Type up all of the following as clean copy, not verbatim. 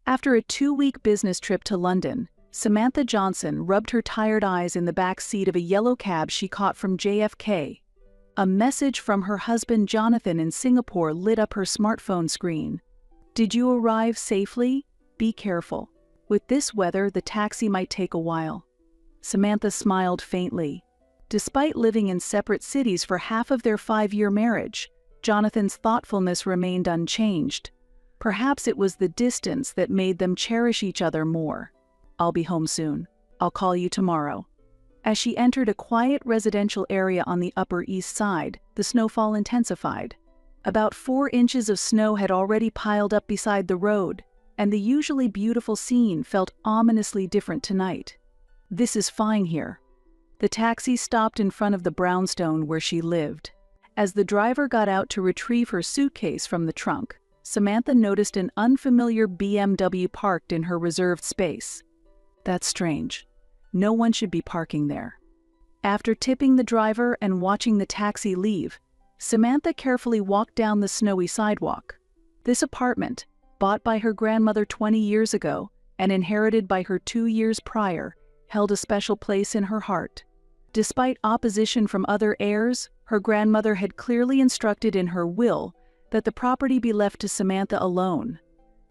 After a 2-week business trip to London, Samantha Johnson rubbed her tired eyes in the back seat of a yellow cab she caught from JFK. A message from her husband Jonathan in Singapore lit up her smartphone screen. "Did you arrive safely? Be careful. With this weather, the taxi might take a while." Samantha smiled faintly. Despite living in separate cities for half of their 5-year marriage, Jonathan's thoughtfulness remained unchanged. Perhaps it was the distance that made them cherish each other more. "I'll be home soon. I'll call you tomorrow." As she entered a quiet residential area on the Upper East Side, the snowfall intensified. About 4 inches of snow had already piled up beside the road, and the usually beautiful scene felt ominously different tonight. "This is fine here." The taxi stopped in front of the brownstone where she lived. As the driver got out to retrieve her suitcase from the trunk, Samantha noticed an unfamiliar BMW parked in her reserved space. "That's strange. No one should be parking there." After tipping the driver and watching the taxi leave, Samantha carefully walked down the snowy sidewalk. This apartment, bought by her grandmother 20 years ago and inherited by her 2 years prior, held a special place in her heart. Despite opposition from other heirs, her grandmother had clearly instructed in her will that the property be left to Samantha alone.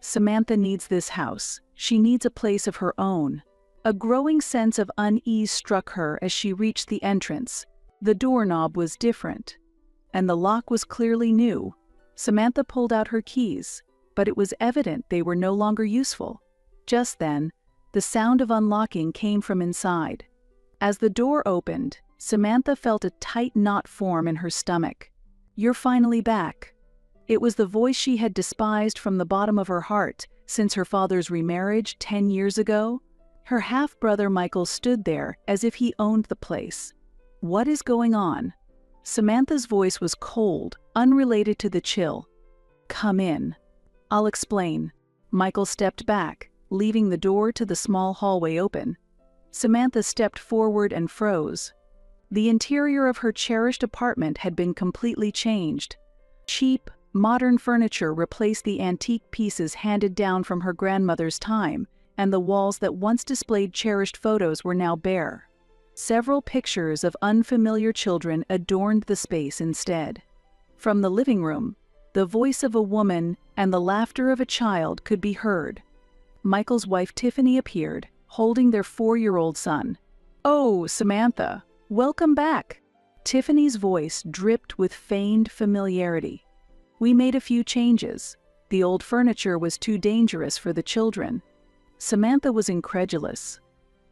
Samantha needs this house. She needs a place of her own. A growing sense of unease struck her as she reached the entrance. The doorknob was different, and the lock was clearly new. Samantha pulled out her keys, but it was evident they were no longer useful. Just then, the sound of unlocking came from inside. As the door opened, Samantha felt a tight knot form in her stomach. "You're finally back." It was the voice she had despised from the bottom of her heart since her father's remarriage 10 years ago. Her half-brother Michael stood there as if he owned the place. "What is going on?" Samantha's voice was cold, unrelated to the chill. "Come in. I'll explain." Michael stepped back, leaving the door to the small hallway open. Samantha stepped forward and froze. The interior of her cherished apartment had been completely changed. Cheap, modern furniture replaced the antique pieces handed down from her grandmother's time, and the walls that once displayed cherished photos were now bare. Several pictures of unfamiliar children adorned the space instead. From the living room, the voice of a woman and the laughter of a child could be heard. Michael's wife Tiffany appeared, holding their 4-year-old son. "Oh, Samantha, welcome back." Tiffany's voice dripped with feigned familiarity. "We made a few changes. The old furniture was too dangerous for the children." Samantha was incredulous.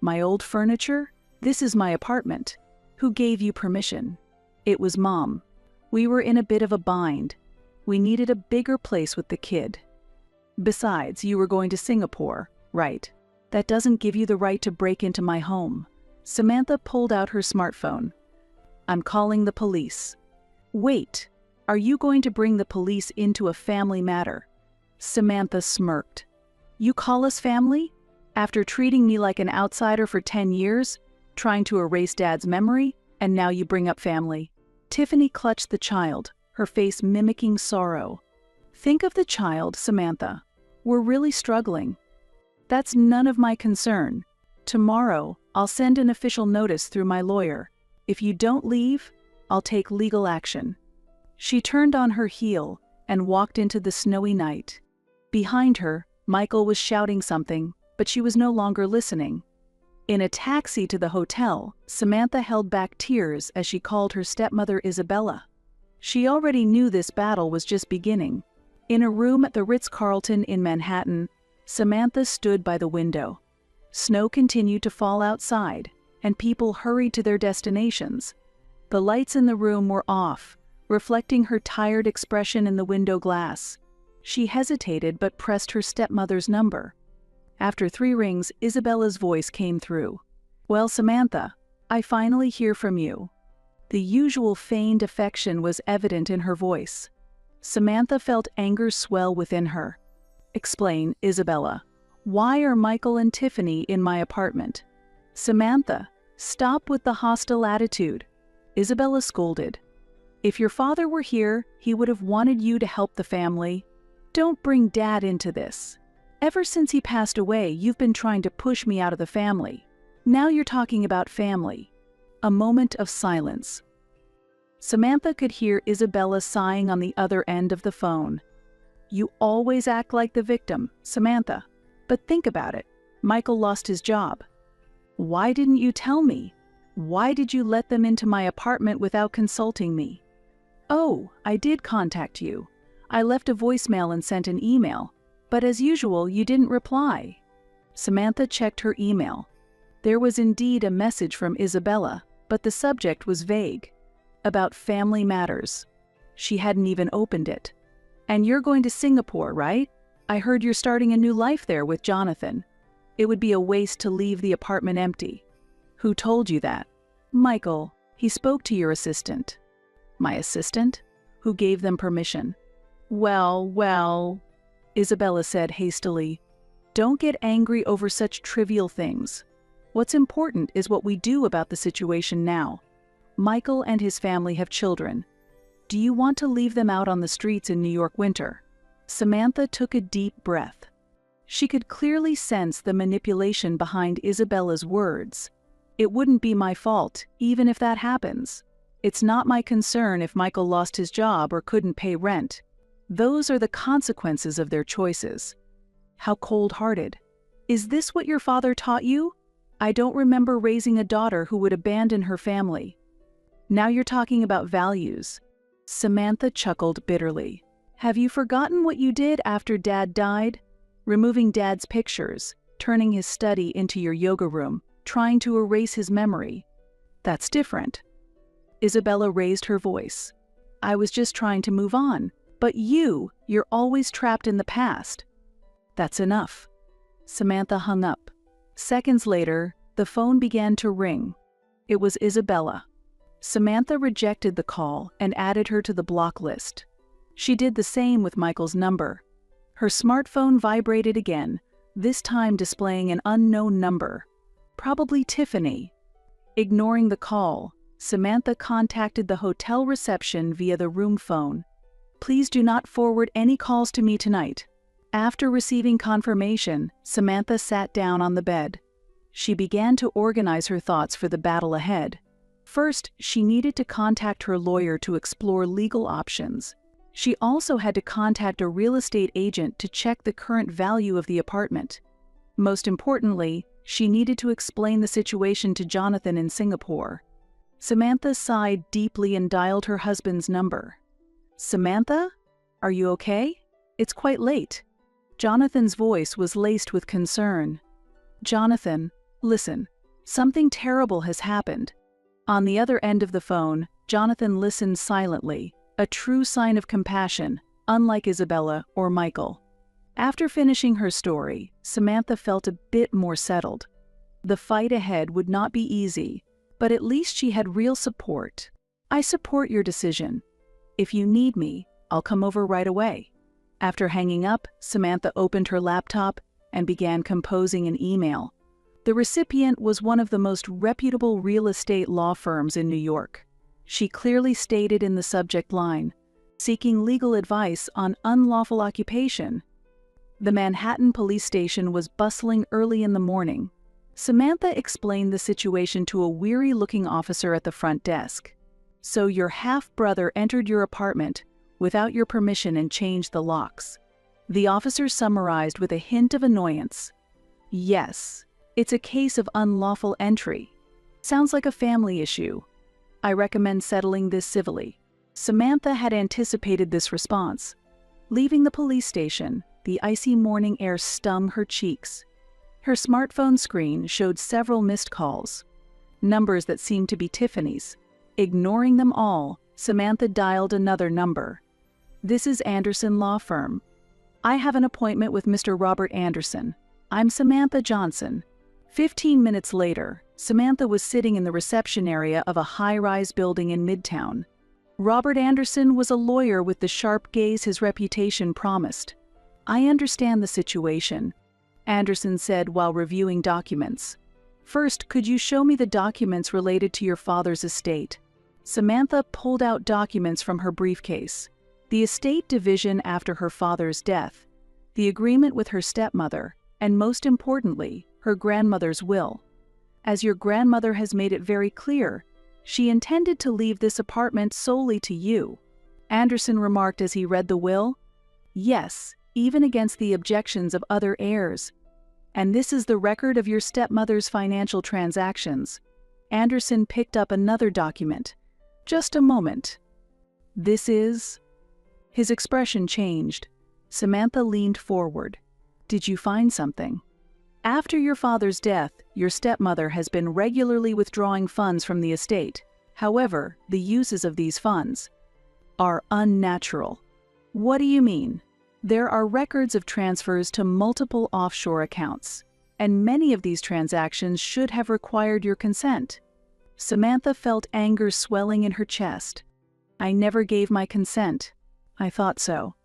"My old furniture? This is my apartment. Who gave you permission?" "It was Mom. We were in a bit of a bind. We needed a bigger place with the kid. Besides, you were going to Singapore, right? That doesn't give you the right to break into my home." Samantha pulled out her smartphone. "I'm calling the police." "Wait, are you going to bring the police into a family matter?" Samantha smirked. "You call us family? After treating me like an outsider for 10 years, trying to erase Dad's memory, and now you bring up family?" Tiffany clutched the child, her face mimicking sorrow. "Think of the child, Samantha. We're really struggling." "That's none of my concern. Tomorrow, I'll send an official notice through my lawyer. If you don't leave, I'll take legal action." She turned on her heel and walked into the snowy night. Behind her, Michael was shouting something, but she was no longer listening. In a taxi to the hotel, Samantha held back tears as she called her stepmother Isabella. She already knew this battle was just beginning. In a room at the Ritz-Carlton in Manhattan, Samantha stood by the window. Snow continued to fall outside, and people hurried to their destinations. The lights in the room were off, reflecting her tired expression in the window glass. She hesitated but pressed her stepmother's number. After 3 rings, Isabella's voice came through. "Well, Samantha, I finally hear from you." The usual feigned affection was evident in her voice. Samantha felt anger swell within her. "Explain, Isabella. Why are Michael and Tiffany in my apartment?" "Samantha, stop with the hostile attitude," Isabella scolded. "If your father were here, he would have wanted you to help the family. Don't bring Dad into this." Ever since he passed away, you've been trying to push me out of the family. Now you're talking about family." A moment of silence. Samantha could hear Isabella sighing on the other end of the phone. "You always act like the victim, Samantha. But think about it. Michael lost his job. Why didn't you tell me? Why did you let them into my apartment without consulting me?" "Oh, I did contact you. I left a voicemail and sent an email, but as usual, you didn't reply." Samantha checked her email. There was indeed a message from Isabella, but the subject was vague. About family matters. She hadn't even opened it. "And you're going to Singapore, right? I heard you're starting a new life there with Jonathan. It would be a waste to leave the apartment empty." "Who told you that?" "Michael. He spoke to your assistant." "My assistant? Who gave them permission?" Well, Isabella said hastily. "Don't get angry over such trivial things. What's important is what we do about the situation now. Michael and his family have children. Do you want to leave them out on the streets in New York winter?" Samantha took a deep breath. She could clearly sense the manipulation behind Isabella's words. "It wouldn't be my fault, even if that happens. It's not my concern if Michael lost his job or couldn't pay rent. Those are the consequences of their choices." How cold-hearted. "Is this what your father taught you? I don't remember raising a daughter who would abandon her family." "Now you're talking about values." Samantha chuckled bitterly. "Have you forgotten what you did after Dad died? Removing Dad's pictures, turning his study into your yoga room, trying to erase his memory. That's different." Isabella raised her voice. "I was just trying to move on. But you're always trapped in the past." "That's enough." Samantha hung up. Seconds later, the phone began to ring. It was Isabella. Samantha rejected the call and added her to the block list. She did the same with Michael's number. Her smartphone vibrated again, this time displaying an unknown number. Probably Tiffany. Ignoring the call, Samantha contacted the hotel reception via the room phone. "Please do not forward any calls to me tonight." After receiving confirmation, Samantha sat down on the bed. She began to organize her thoughts for the battle ahead. First, she needed to contact her lawyer to explore legal options. She also had to contact a real estate agent to check the current value of the apartment. Most importantly, she needed to explain the situation to Jonathan in Singapore. Samantha sighed deeply and dialed her husband's number. "Samantha? Are you okay? It's quite late." Jonathan's voice was laced with concern. "Jonathan, listen. Something terrible has happened." On the other end of the phone, Jonathan listened silently, a true sign of compassion, unlike Isabella or Michael. After finishing her story, Samantha felt a bit more settled. The fight ahead would not be easy, but at least she had real support. "I support your decision. If you need me, I'll come over right away." After hanging up, Samantha opened her laptop and began composing an email. The recipient was one of the most reputable real estate law firms in New York. She clearly stated in the subject line, "Seeking legal advice on unlawful occupation." The Manhattan police station was bustling early in the morning. Samantha explained the situation to a weary-looking officer at the front desk. "So your half-brother entered your apartment without your permission and changed the locks." The officer summarized with a hint of annoyance. "Yes, it's a case of unlawful entry. Sounds like a family issue. I recommend settling this civilly." Samantha had anticipated this response. Leaving the police station, the icy morning air stung her cheeks. Her smartphone screen showed several missed calls, numbers that seemed to be Tiffany's. Ignoring them all, Samantha dialed another number. "This is Anderson Law Firm. I have an appointment with Mr. Robert Anderson. I'm Samantha Johnson." 15 minutes later, Samantha was sitting in the reception area of a high-rise building in Midtown. Robert Anderson was a lawyer with the sharp gaze his reputation promised. "I understand the situation," Anderson said while reviewing documents. "First, could you show me the documents related to your father's estate?" Samantha pulled out documents from her briefcase. The estate division after her father's death. the agreement with her stepmother, and most importantly, her grandmother's will. As your grandmother has made it very clear, she intended to leave this apartment solely to you. Anderson remarked as he read the will. Yes, even against the objections of other heirs. And this is the record of your stepmother's financial transactions. Anderson picked up another document. Just a moment. This is... His expression changed. Samantha leaned forward. Did you find something? After your father's death, your stepmother has been regularly withdrawing funds from the estate. However, the uses of these funds are unnatural. What do you mean? There are records of transfers to multiple offshore accounts, and many of these transactions should have required your consent. Samantha felt anger swelling in her chest. I never gave my consent. I thought so.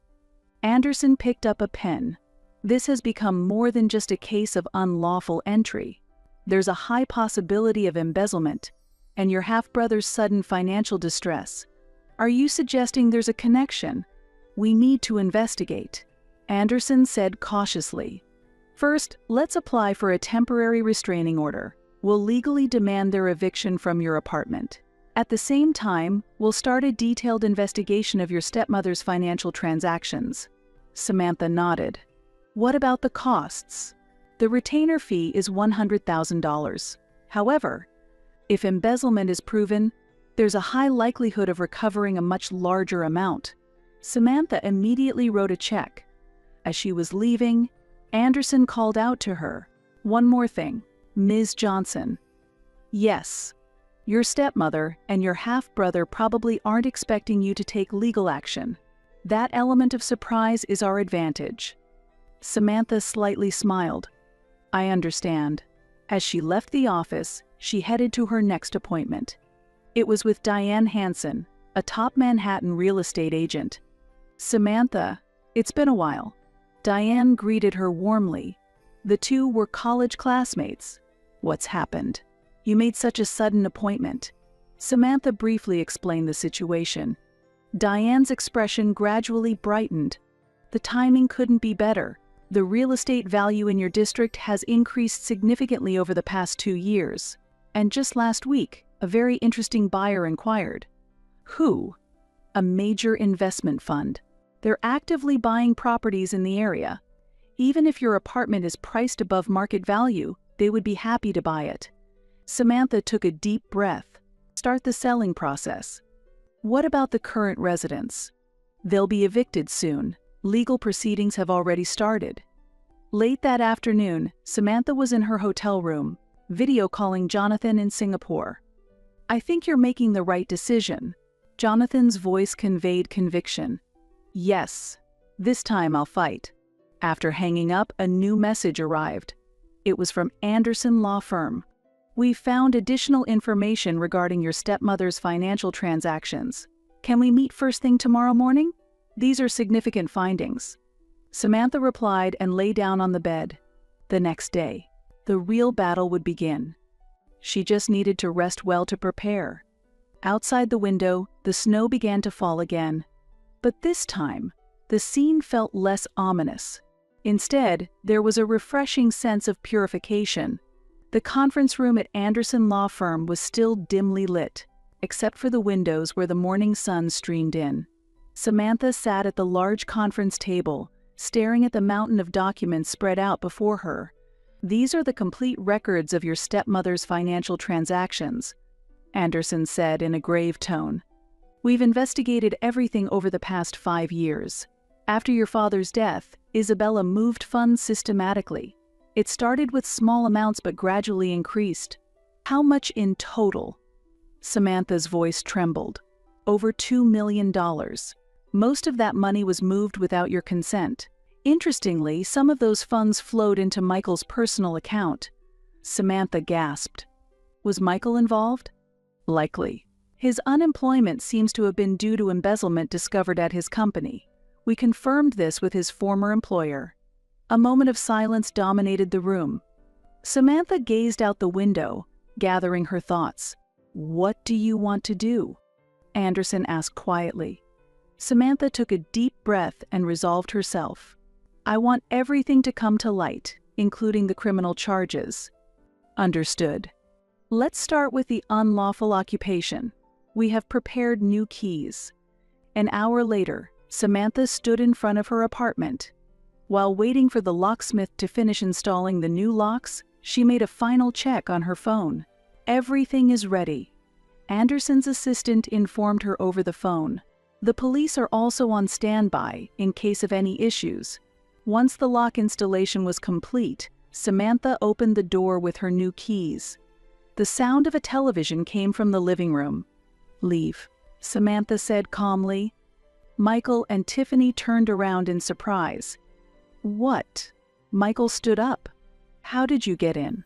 Anderson picked up a pen. This has become more than just a case of unlawful entry. There's a high possibility of embezzlement, and your half-brother's sudden financial distress. Are you suggesting there's a connection? We need to investigate. Anderson said cautiously. First, let's apply for a temporary restraining order. We'll legally demand their eviction from your apartment. At the same time, we'll start a detailed investigation of your stepmother's financial transactions. Samantha nodded. What about the costs? The retainer fee is $100,000. However, if embezzlement is proven, there's a high likelihood of recovering a much larger amount. Samantha immediately wrote a check. As she was leaving, Anderson called out to her. One more thing, Ms. Johnson. Yes, your stepmother and your half-brother probably aren't expecting you to take legal action. That element of surprise is our advantage. Samantha slightly smiled. I understand. As she left the office, she headed to her next appointment. It was with Diane Hansen, a top Manhattan real estate agent. Samantha, it's been a while. Diane greeted her warmly. The two were college classmates. What's happened? You made such a sudden appointment. Samantha briefly explained the situation. Diane's expression gradually brightened. The timing couldn't be better. The real estate value in your district has increased significantly over the past 2 years. And just last week, a very interesting buyer inquired. Who? A major investment fund. They're actively buying properties in the area. Even if your apartment is priced above market value, they would be happy to buy it. Samantha took a deep breath. Start the selling process. What about the current residents? They'll be evicted soon. Legal proceedings have already started. Late that afternoon, Samantha was in her hotel room, video calling Jonathan in Singapore. I think you're making the right decision. Jonathan's voice conveyed conviction. Yes, this time I'll fight. After hanging up, a new message arrived. It was from Anderson Law Firm. We found additional information regarding your stepmother's financial transactions. Can we meet first thing tomorrow morning? These are significant findings. Samantha replied and lay down on the bed. The next day, the real battle would begin. She just needed to rest well to prepare. Outside the window, the snow began to fall again. But this time, the scene felt less ominous. Instead, there was a refreshing sense of purification. The conference room at Anderson Law Firm was still dimly lit, except for the windows where the morning sun streamed in. Samantha sat at the large conference table, staring at the mountain of documents spread out before her. These are the complete records of your stepmother's financial transactions, Anderson said in a grave tone. We've investigated everything over the past 5 years. After your father's death, Isabella moved funds systematically. It started with small amounts but gradually increased. How much in total? Samantha's voice trembled. Over $2 million. Most of that money was moved without your consent. Interestingly, some of those funds flowed into Michael's personal account. Samantha gasped. Was Michael involved? Likely. His unemployment seems to have been due to embezzlement discovered at his company. We confirmed this with his former employer. A moment of silence dominated the room. Samantha gazed out the window, gathering her thoughts. What do you want to do? Anderson asked quietly. Samantha took a deep breath and resolved herself. I want everything to come to light, including the criminal charges. Understood. Let's start with the unlawful occupation. We have prepared new keys. An hour later, Samantha stood in front of her apartment. While waiting for the locksmith to finish installing the new locks, she made a final check on her phone. Everything is ready. Anderson's assistant informed her over the phone. The police are also on standby in case of any issues. Once the lock installation was complete, Samantha opened the door with her new keys. The sound of a television came from the living room. "Leave," Samantha said calmly. Michael and Tiffany turned around in surprise. "What?" Michael stood up. "How did you get in?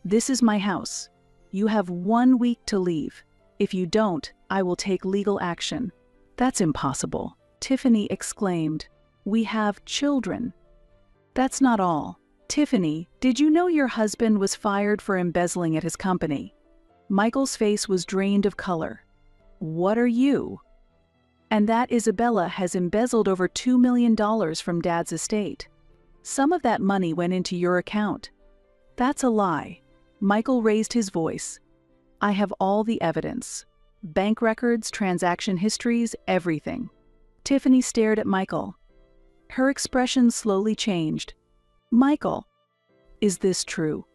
This is my house. You have 1 week to leave. If you don't, I will take legal action." "That's impossible," Tiffany exclaimed. "We have children." "That's not all. Tiffany, did you know your husband was fired for embezzling at his company?" Michael's face was drained of color. "What are you?" "And that Isabella has embezzled over $2 million from Dad's estate. Some of that money went into your account." "That's a lie." Michael raised his voice. "I have all the evidence. Bank records, transaction histories, everything." Tiffany stared at Michael. Her expression slowly changed. "Michael, is this true?"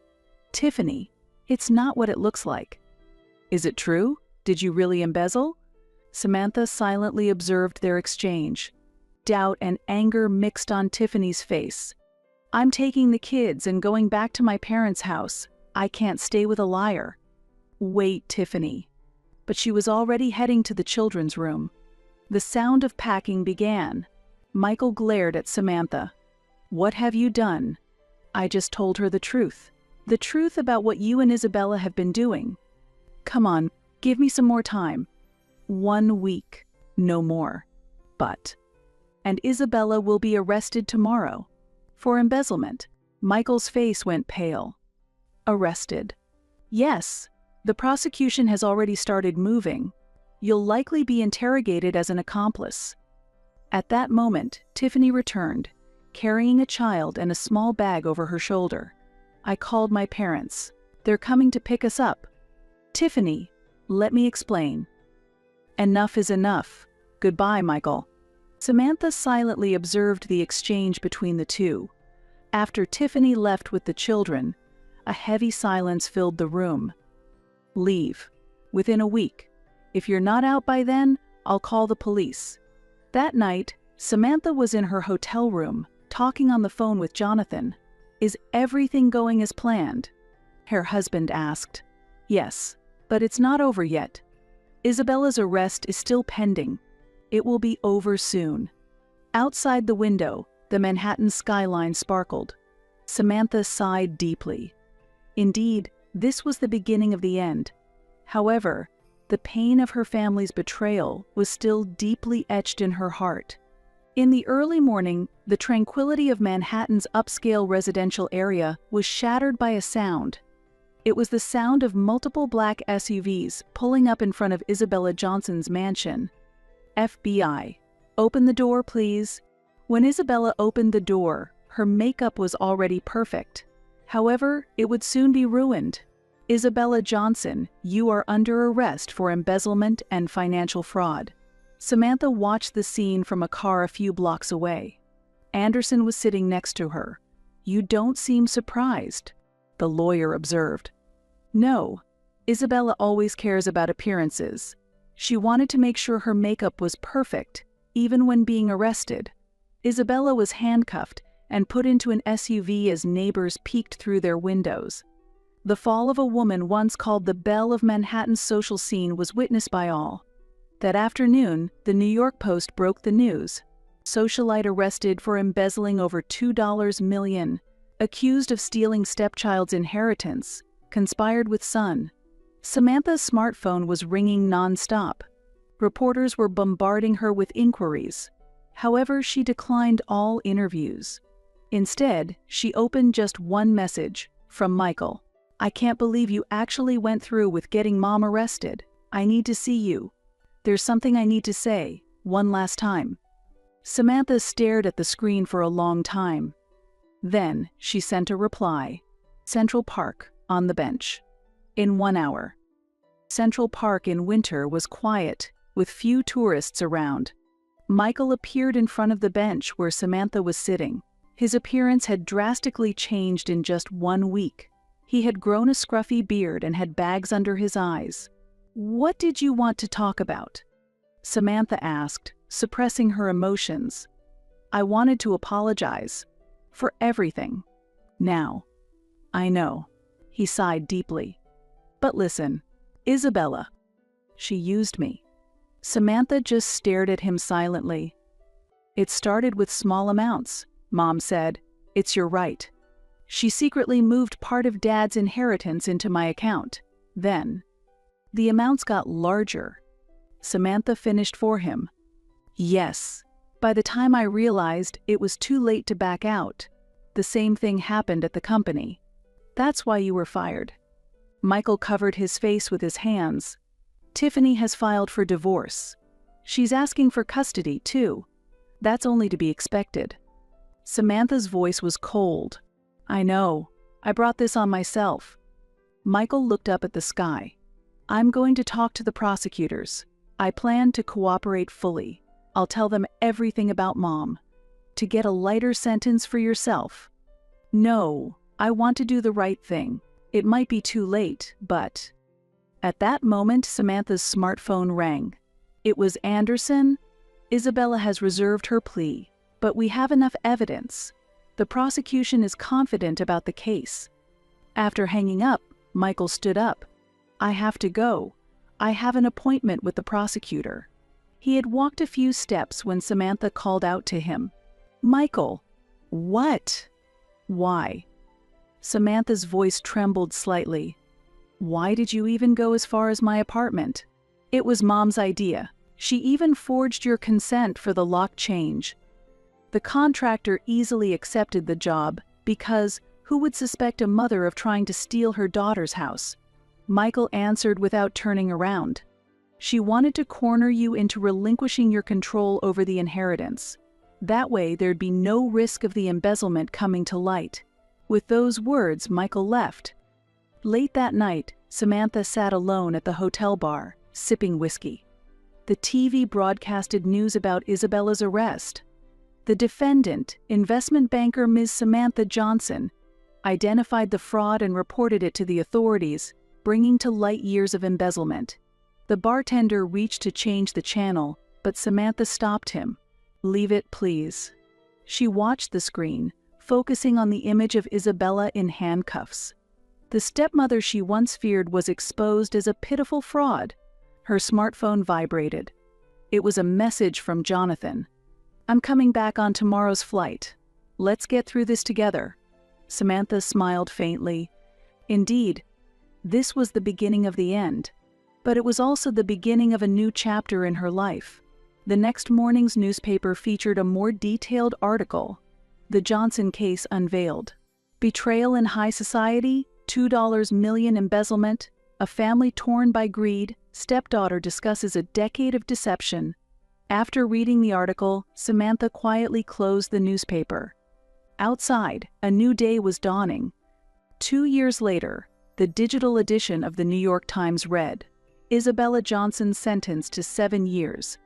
"Tiffany, it's not what it looks like." "Is it true? Did you really embezzle?" Samantha silently observed their exchange. Doubt and anger mixed on Tiffany's face. "I'm taking the kids and going back to my parents' house. I can't stay with a liar." "Wait, Tiffany." But she was already heading to the children's room. The sound of packing began. Michael glared at Samantha. "What have you done?" "I just told her the truth. The truth about what you and Isabella have been doing." "Come on, give me some more time." 1 week, no more. "But..." "And Isabella will be arrested tomorrow." "For embezzlement." Michael's face went pale. "Arrested?" "Yes. The prosecution has already started moving. You'll likely be interrogated as an accomplice." At that moment, Tiffany returned, carrying a child and a small bag over her shoulder. "I called my parents. They're coming to pick us up." "Tiffany, let me explain." "Enough is enough. Goodbye, Michael." Samantha silently observed the exchange between the two. After Tiffany left with the children, a heavy silence filled the room. "Leave. Within a week. If you're not out by then, I'll call the police." That night, Samantha was in her hotel room, talking on the phone with Jonathan. "Is everything going as planned?" her husband asked. "Yes, but it's not over yet. Isabella's arrest is still pending. It will be over soon." Outside the window, the Manhattan skyline sparkled. Samantha sighed deeply. Indeed, this was the beginning of the end. However, the pain of her family's betrayal was still deeply etched in her heart. In the early morning, the tranquility of Manhattan's upscale residential area was shattered by a sound. It was the sound of multiple black SUVs pulling up in front of Isabella Johnson's mansion. "FBI, open the door, please." When Isabella opened the door, her makeup was already perfect. However, it would soon be ruined. "Isabella Johnson, you are under arrest for embezzlement and financial fraud." Samantha watched the scene from a car a few blocks away. Anderson was sitting next to her. "You don't seem surprised," the lawyer observed. "No, Isabella always cares about appearances. She wanted to make sure her makeup was perfect, even when being arrested." Isabella was handcuffed and put into an SUV as neighbors peeked through their windows. The fall of a woman once called the belle of Manhattan's social scene was witnessed by all. That afternoon, the New York Post broke the news. Socialite arrested for embezzling over $2 million, accused of stealing stepchild's inheritance, conspired with son. Samantha's smartphone was ringing non-stop. Reporters were bombarding her with inquiries. However, she declined all interviews. Instead, she opened just one message, from Michael. "I can't believe you actually went through with getting Mom arrested. I need to see you. There's something I need to say, one last time." Samantha stared at the screen for a long time. Then she sent a reply. Central Park, on the bench. In 1 hour. Central Park in winter was quiet, with few tourists around. Michael appeared in front of the bench where Samantha was sitting. His appearance had drastically changed in just 1 week. He had grown a scruffy beard and had bags under his eyes. "What did you want to talk about?" Samantha asked, suppressing her emotions. "I wanted to apologize. For everything. Now. I know." He sighed deeply. "But listen, Isabella. She used me." Samantha just stared at him silently. "It started with small amounts," Mom said. "It's your right. She secretly moved part of Dad's inheritance into my account. Then, the amounts got larger." Samantha finished for him. "Yes. By the time I realized it was too late to back out, the same thing happened at the company. That's why you were fired." Michael covered his face with his hands. "Tiffany has filed for divorce. She's asking for custody, too. That's only to be expected." Samantha's voice was cold. "I know. I brought this on myself." Michael looked up at the sky. "I'm going to talk to the prosecutors. I plan to cooperate fully. I'll tell them everything about Mom. To get a lighter sentence for yourself." "No, I want to do the right thing. It might be too late, but..." At that moment, Samantha's smartphone rang. It was Anderson. "Isabella has reserved her plea, but we have enough evidence. The prosecution is confident about the case." After hanging up, Michael stood up. "I have to go. I have an appointment with the prosecutor." He had walked a few steps when Samantha called out to him. "Michael." "What?" "Why?" Samantha's voice trembled slightly. "Why did you even go as far as my apartment? It was Mom's idea. She even forged your consent for the lock change. The contractor easily accepted the job because who would suspect a mother of trying to steal her daughter's house?" Michael answered without turning around. "She wanted to corner you into relinquishing your control over the inheritance. That way there'd be no risk of the embezzlement coming to light." With those words, Michael left. Late that night, Samantha sat alone at the hotel bar, sipping whiskey. The TV broadcasted news about Isabella's arrest. The defendant, investment banker Ms. Samantha Johnson, identified the fraud and reported it to the authorities, bringing to light years of embezzlement. The bartender reached to change the channel, but Samantha stopped him. "Leave it, please." She watched the screen, focusing on the image of Isabella in handcuffs. The stepmother she once feared was exposed as a pitiful fraud. Her smartphone vibrated. It was a message from Jonathan. "I'm coming back on tomorrow's flight. Let's get through this together." Samantha smiled faintly. Indeed, this was the beginning of the end. But it was also the beginning of a new chapter in her life. The next morning's newspaper featured a more detailed article. The Johnson case unveiled. Betrayal in high society, $2 million embezzlement, a family torn by greed, stepdaughter discusses a decade of deception. After reading the article, Samantha quietly closed the newspaper. Outside, a new day was dawning. 2 years later, the digital edition of the New York Times read, "Isabella Johnson sentenced to 7 years.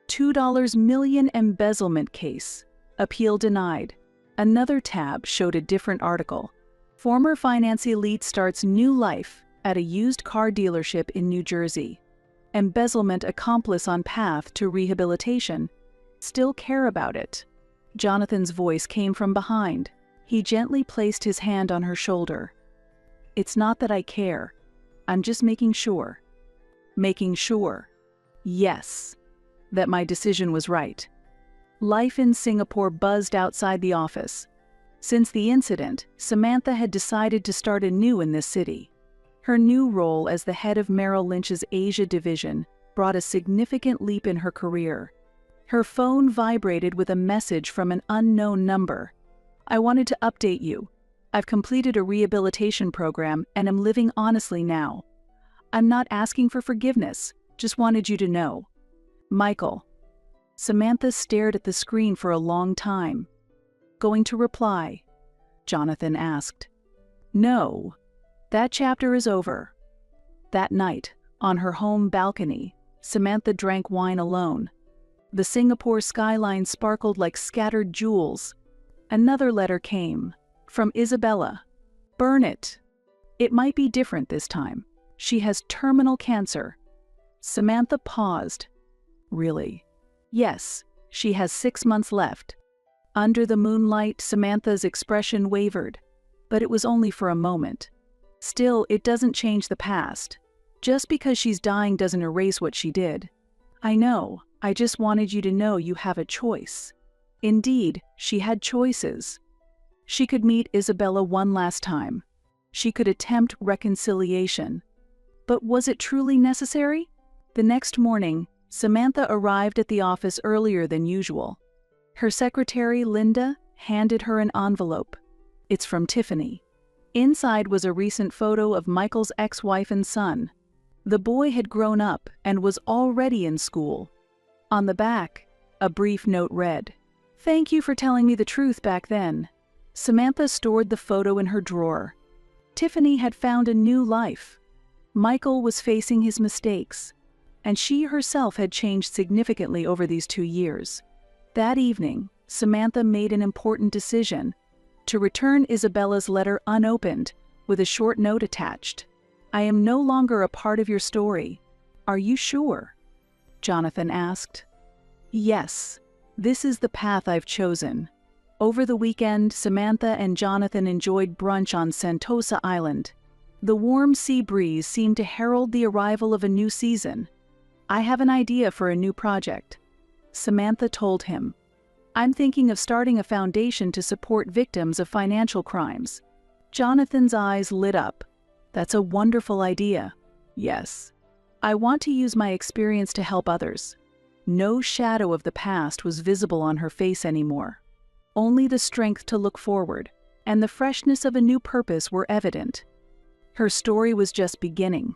$2 million embezzlement case. Appeal denied." Another tab showed a different article. Former finance elite starts new life at a used car dealership in New Jersey. Embezzlement accomplice on path to rehabilitation. Still care about it. Jonathan's voice came from behind. He gently placed his hand on her shoulder. "It's not that I care. I'm just making sure." Making sure. Yes. That my decision was right. Life in Singapore buzzed outside the office. Since the incident, Samantha had decided to start anew in this city. Her new role as the head of Merrill Lynch's Asia division brought a significant leap in her career. Her phone vibrated with a message from an unknown number. "I wanted to update you. I've completed a rehabilitation program and am living honestly now. I'm not asking for forgiveness, just wanted you to know. Michael." Samantha stared at the screen for a long time. "Going to reply?" Jonathan asked. "No. That chapter is over." That night, on her home balcony, Samantha drank wine alone. The Singapore skyline sparkled like scattered jewels. Another letter came, from Isabella. "Burn it. It might be different this time. She has terminal cancer." Samantha paused. "Really?" "Yes, she has 6 months left." Under the moonlight, Samantha's expression wavered, but it was only for a moment. "Still, it doesn't change the past. Just because she's dying doesn't erase what she did." "I know, I just wanted you to know you have a choice." Indeed, she had choices. She could meet Isabella one last time. She could attempt reconciliation. But was it truly necessary? The next morning, Samantha arrived at the office earlier than usual. Her secretary, Linda, handed her an envelope. "It's from Tiffany." Inside was a recent photo of Michael's ex-wife and son. The boy had grown up and was already in school. On the back, a brief note read, "Thank you for telling me the truth back then." Samantha stored the photo in her drawer. Tiffany had found a new life. Michael was facing his mistakes, and she herself had changed significantly over these 2 years. That evening, Samantha made an important decision: to return Isabella's letter unopened, with a short note attached. "I am no longer a part of your story. Are you sure?" Jonathan asked. "Yes, this is the path I've chosen." Over the weekend, Samantha and Jonathan enjoyed brunch on Sentosa Island. The warm sea breeze seemed to herald the arrival of a new season. "I have an idea for a new project," Samantha told him. "I'm thinking of starting a foundation to support victims of financial crimes." Jonathan's eyes lit up. "That's a wonderful idea." "Yes. I want to use my experience to help others." No shadow of the past was visible on her face anymore. Only the strength to look forward, and the freshness of a new purpose were evident. Her story was just beginning.